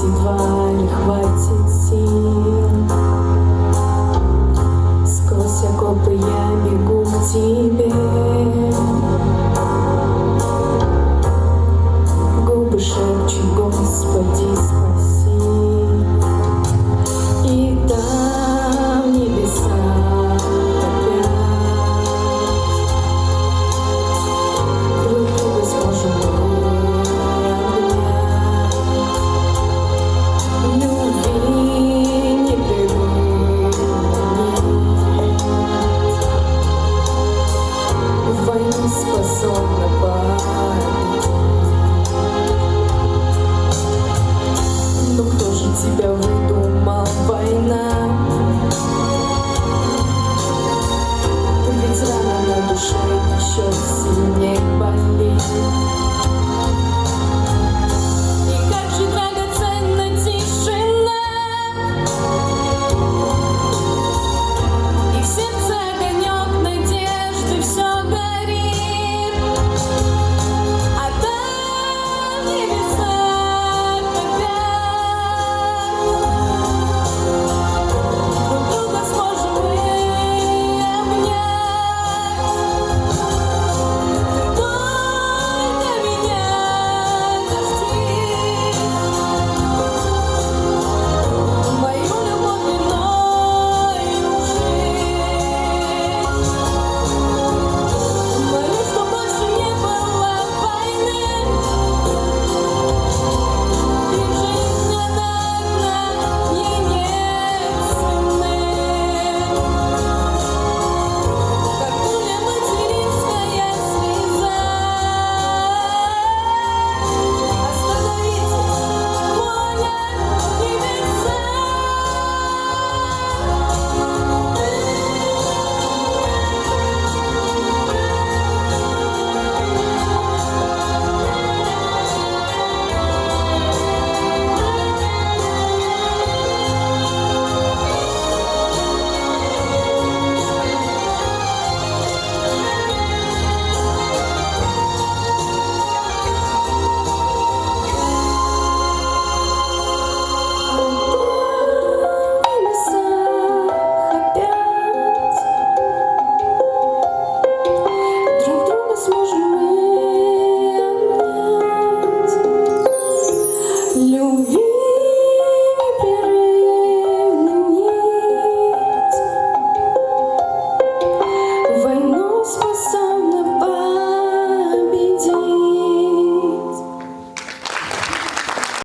едва ли хватит сил. Сквозь окопы я бегу к тебе. Губы шепчут: Господи, спаси. И там небеса опять друг друга сможем обнять. Любви не придумать, в войну способна победить. Но кто же тебя выдумал, война? Ведь рана на душе еще сильнее болит.